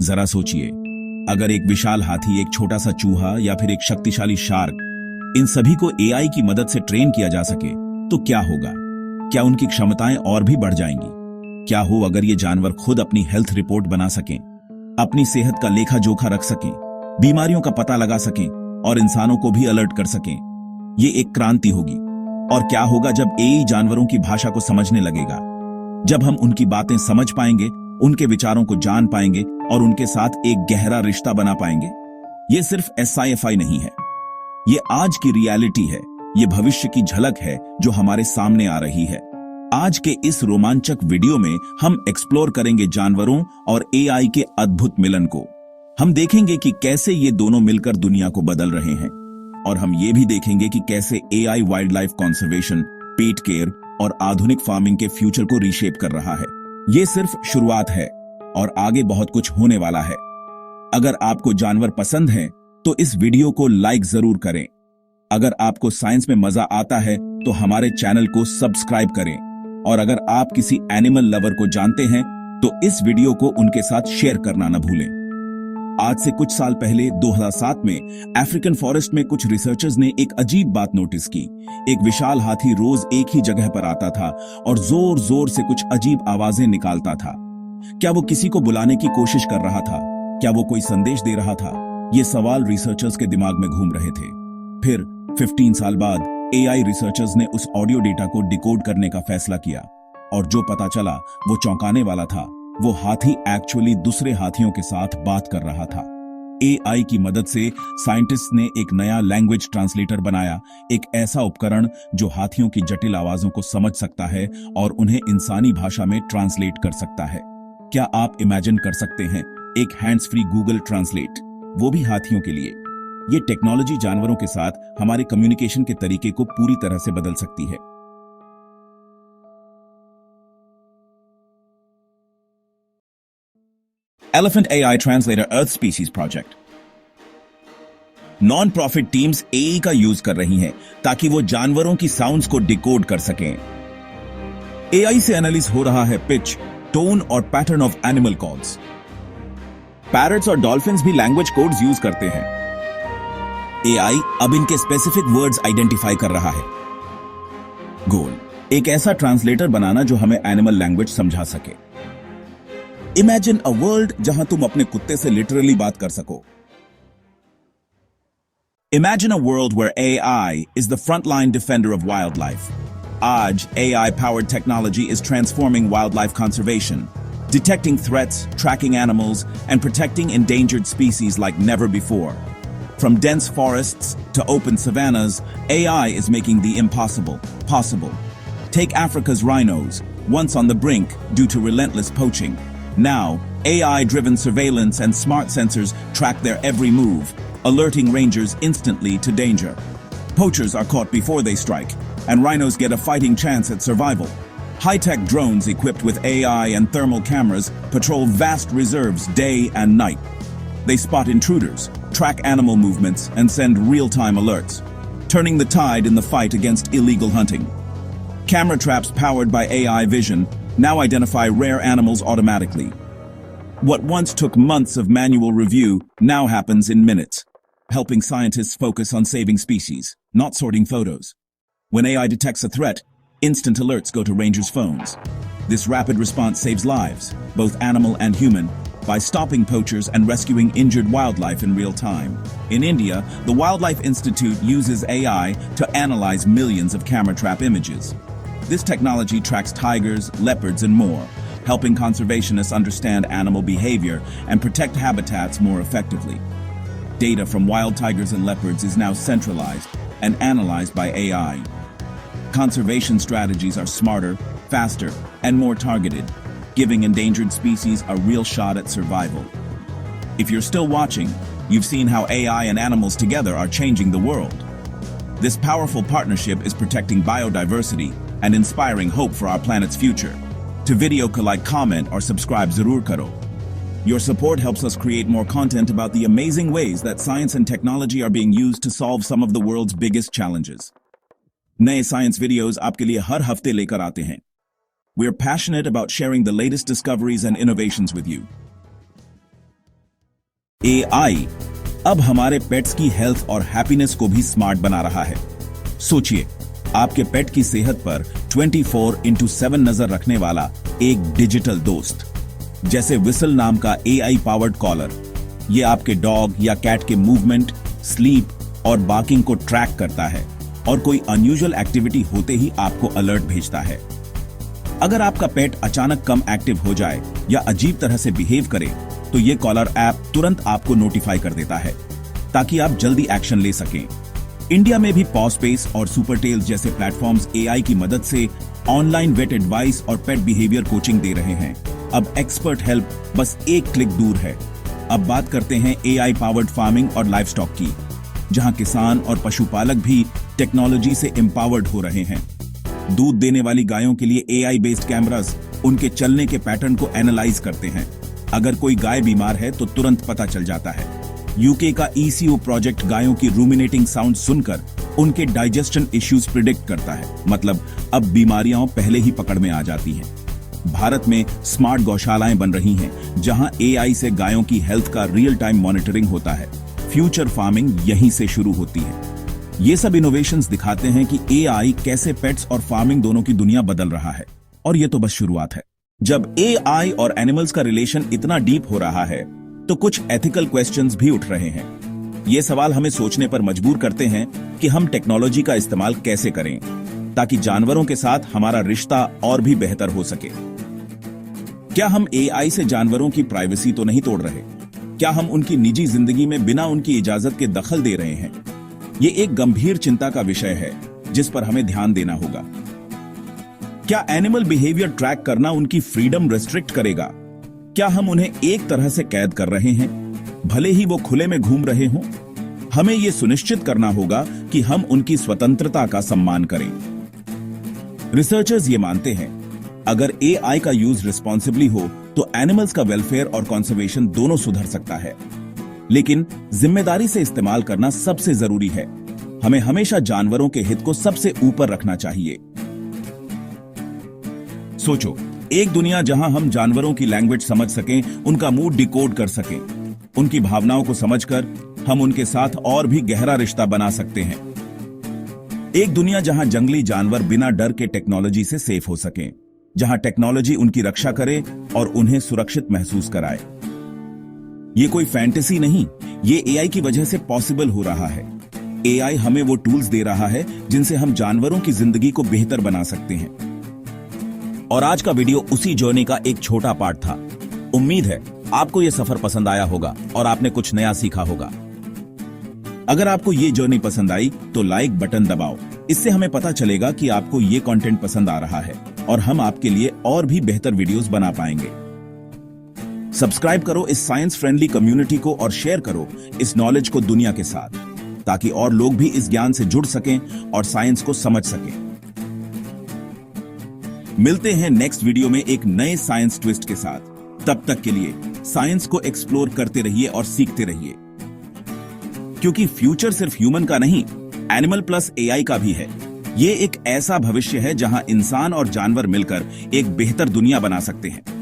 जरा सोचिए, अगर एक विशाल हाथी, एक छोटा सा चूहा या फिर एक शक्तिशाली शार्क, इन सभी को एआई की मदद से ट्रेन किया जा सके तो क्या होगा? क्या उनकी क्षमताएं और भी बढ़ जाएंगी? क्या हो अगर ये जानवर खुद अपनी हेल्थ रिपोर्ट बना सकें, अपनी सेहत का लेखा जोखा रख सकें, बीमारियों का पता लगा सकें और इंसानों को भी अलर्ट कर सकें? ये एक क्रांति होगी। और क्या होगा जब एआई जानवरों की भाषा को समझने लगेगा, जब हम उनकी बातें समझ पाएंगे, उनके विचारों को जान पाएंगे और उनके साथ एक गहरा रिश्ता बना पाएंगे? ये सिर्फ SciFi नहीं है, ये आज की रियलिटी है। ये भविष्य की झलक है जो हमारे सामने आ रही है। आज के इस रोमांचक वीडियो में हम एक्सप्लोर करेंगे जानवरों और एआई के अद्भुत मिलन को। हम देखेंगे कि कैसे ये दोनों मिलकर दुनिया को बदल रहे हैं, और हम ये भी देखेंगे कि कैसे AI wild life conservation, pet care और आधुनिक फार्मिंग के फ्यूचर को रीशेप कर रहा है। ये सिर्फ शुरुआत है और आगे बहुत कुछ होने वाला है। अगर आपको जानवर पसंद हैं, तो इस वीडियो को लाइक जरूर करें। अगर आपको साइंस में मजा आता है तो हमारे चैनल को सब्सक्राइब करें, और अगर आप किसी एनिमल लवर को जानते हैं तो इस वीडियो को उनके साथ शेयर करना न भूलें। आज से कुछ साल पहले 2007 में अफ्रीकन फॉरेस्ट में कुछ रिसर्चर्स ने एक अजीब बात नोटिस की। एक विशाल हाथी रोज एक ही जगह पर आता था और जोर जोर से कुछ अजीब आवाजें निकालता था। क्या वो किसी को बुलाने की कोशिश कर रहा था? क्या वो कोई संदेश दे रहा था? ये सवाल रिसर्चर्स के दिमाग में घूम रहे थे। फिर 15 साल बाद एआई रिसर्चर्स ने उस ऑडियो डेटा को डिकोड करने का फैसला किया, और जो पता चला वो चौंकाने वाला था। वो हाथी एक्चुअली दूसरे हाथियों के साथ बात कर रहा था। एआई की मदद से साइंटिस्ट ने एक नया लैंग्वेज ट्रांसलेटर बनाया, एक ऐसा उपकरण जो हाथियों की जटिल आवाजों को समझ सकता है और उन्हें इंसानी भाषा में ट्रांसलेट कर सकता है। क्या आप इमेजिन कर सकते हैं एक हैंड्स फ्री गूगल ट्रांसलेट, वो भी हाथियों के लिए? ये टेक्नोलॉजी जानवरों के साथ हमारे कम्युनिकेशन के तरीके को पूरी तरह से बदल सकती है। Elephant AI Translator Earth Species Project। Non profit teams AI का यूज कर रही हैं ताकि वो जानवरों की साउंड्स को डिकोड कर सकें। एआई से एनालिस हो रहा है पिच, टोन और pattern of animal calls. Parrots और डॉल्फिन्स भी लैंग्वेज कोड्स यूज करते हैं। एआई अब इनके स्पेसिफिक वर्ड्स आइडेंटिफाई कर रहा है। गोल, एक ऐसा ट्रांसलेटर बनाना जो हमें एनिमल लैंग्वेज समझा सके। इमेजिन अ वर्ल्ड जहां तुम अपने कुत्ते से लिटरली बात कर सको। Imagine a world where AI is the frontline defender of wildlife. आज AI-powered technology is transforming wildlife conservation, detecting threats, tracking animals, and protecting endangered species like never before. From dense forests to open savannas, AI is making the impossible possible. Take Africa's rhinos, once on the brink due to relentless poaching. Now, AI-driven surveillance and smart sensors track their every move, alerting rangers instantly to danger. Poachers are caught before they strike, and rhinos get a fighting chance at survival. High-tech drones equipped with AI and thermal cameras patrol vast reserves day and night. They spot intruders, track animal movements, and send real-time alerts, turning the tide in the fight against illegal hunting. Camera traps powered by AI vision now identify rare animals automatically. What once took months of manual review now happens in minutes, helping scientists focus on saving species, not sorting photos. When AI detects a threat, instant alerts go to rangers' phones. This rapid response saves lives, both animal and human, by stopping poachers and rescuing injured wildlife in real time. In India, the Wildlife Institute uses AI to analyze millions of camera trap images. This technology tracks tigers, leopards, and more, helping conservationists understand animal behavior and protect habitats more effectively. Data from wild tigers and leopards is now centralized and analyzed by AI. Conservation strategies are smarter, faster, and more targeted, giving endangered species a real shot at survival. If you're still watching, you've seen how AI and animals together are changing the world. This powerful partnership is protecting biodiversity and inspiring hope for our planet's future. To video ko like, comment, or subscribe zarur karo. Your support helps us create more content about the amazing ways that science and technology are being used to solve some of the world's biggest challenges. नए science videos आपके लिए हर हफ्ते लेकर आते हैं। We are passionate about sharing the latest discoveries and innovations with you. AI अब हमारे pets की हेल्थ और हैप्पीनेस को भी स्मार्ट बना रहा है। सोचिए, आपके पेट की सेहत पर 24/7 नजर रखने वाला एक डिजिटल दोस्त, जैसे विसल नाम का एआई पावर्ड कॉलर। ये आपके डॉग या कैट के मूवमेंट, स्लीप और बार्किंग को ट्रैक करता है और कोई अनयूजुअल एक्टिविटी होते ही आपको अलर्ट भेजता है। अगर आपका पेट अचानक कम एक्टिव हो जाए या अजीब तरह से बिहेव करे, तो ये कॉलर ऐप तुरंत आपको नोटिफाई कर देता है ताकि आप जल्दी एक्शन ले सकें। इंडिया में भी पॉस्पेस और सुपरटेल्स जैसे प्लेटफॉर्म्स एआई की मदद से ऑनलाइन वेट एडवाइस और पेट बिहेवियर कोचिंग दे रहे हैं। अब एक्सपर्ट हेल्प बस एक क्लिक दूर है। अब बात करते हैं एआई पावर्ड फार्मिंग और लाइवस्टॉक की, जहां किसान और पशुपालक भी टेक्नोलॉजी से एम्पावर्ड हो रहे हैं। दूध देने वाली गायों के लिए एआई बेस्ड कैमरास उनके चलने के पैटर्न को एनालाइज करते हैं। अगर कोई गाय बीमार है तो तुरंत पता चल जाता है। यूके का ईसीओ प्रोजेक्ट गायों की रूमिनेटिंग साउंड सुनकर उनके डाइजेशन इश्यूज प्रिडिक्ट करता है। मतलब अब बीमारियां पहले ही पकड़ में आ जाती हैं। भारत में स्मार्ट गौशालाएं बन रही हैं, जहां एआई से गायों की हेल्थ का रियल टाइम मॉनिटरिंग होता है। फ्यूचर फार्मिंग यहीं से शुरू होती है। ये सब इनोवेशंस दिखाते हैं कि एआई कैसे पेट्स और फार्मिंग दोनों की दुनिया बदल रहा है। और ये तो बस शुरुआत है। जब एआई और एनिमल्स का रिलेशन इतना डीप हो रहा है, तो कुछ एथिकल क्वेश्चंस भी उठ रहे हैं। ये सवाल हमें सोचने पर मजबूर करते हैं कि हम टेक्नोलॉजी का इस्तेमाल कैसे करें ताकि जानवरों के साथ हमारा रिश्ता और भी बेहतर हो सके। क्या हम एआई से जानवरों की प्राइवेसी तो नहीं तोड़ रहे? क्या हम उनकी निजी जिंदगी में बिना उनकी इजाजत के दखल दे रहे हैं? ये एक गंभीर चिंता का विषय है जिस पर हमें ध्यान देना होगा। क्या एनिमल बिहेवियर ट्रैक करना उनकी फ्रीडम रेस्ट्रिक्ट करेगा? क्या हम उन्हें एक तरह से कैद कर रहे हैं, भले ही वो खुले में घूम रहे हों? हमें यह सुनिश्चित करना होगा कि हम उनकी स्वतंत्रता का सम्मान करें। रिसर्चर्स ये मानते हैं, अगर एआई का यूज रिस्पॉन्सिबली हो तो एनिमल्स का वेलफेयर और कंजर्वेशन दोनों सुधर सकता है। लेकिन जिम्मेदारी से इस्तेमाल करना सबसे जरूरी है। हमें हमेशा जानवरों के हित को सबसे ऊपर रखना चाहिए। सोचो, एक दुनिया जहां हम जानवरों की लैंग्वेज समझ सकें, उनका मूड डिकोड कर सकें, उनकी भावनाओं को समझकर हम उनके साथ और भी गहरा रिश्ता बना सकते हैं। एक दुनिया जहां जंगली जानवर बिना डर के टेक्नोलॉजी से सेफ हो सकें, जहां टेक्नोलॉजी उनकी रक्षा करे और उन्हें सुरक्षित महसूस कराए। ये कोई फैंटेसी नहीं, ये एआई की वजह से पॉसिबल हो रहा है। एआई हमें वो टूल्स दे रहा है जिनसे हम जानवरों की जिंदगी को बेहतर बना सकते हैं। और आज का वीडियो उसी जर्नी का एक छोटा पार्ट था। उम्मीद है आपको यह सफर पसंद आया होगा और आपने कुछ नया सीखा होगा। अगर आपको ये जर्नी पसंद आई तो लाइक बटन दबाओ। इससे हमें पता चलेगा कि आपको ये कंटेंट पसंद आ रहा है और हम आपके लिए और भी बेहतर वीडियोस बना पाएंगे। सब्सक्राइब करो इस साइंस फ्रेंडली कम्युनिटी को और शेयर करो इस नॉलेज को दुनिया के साथ, ताकि और लोग भी इस ज्ञान से जुड़ सकें और साइंस को समझ सकें। मिलते हैं नेक्स्ट वीडियो में एक नए साइंस ट्विस्ट के साथ। तब तक के लिए साइंस को एक्सप्लोर करते रहिए और सीखते रहिए, क्योंकि फ्यूचर सिर्फ ह्यूमन का नहीं, एनिमल प्लस एआई का भी है। ये एक ऐसा भविष्य है जहां इंसान और जानवर मिलकर एक बेहतर दुनिया बना सकते हैं।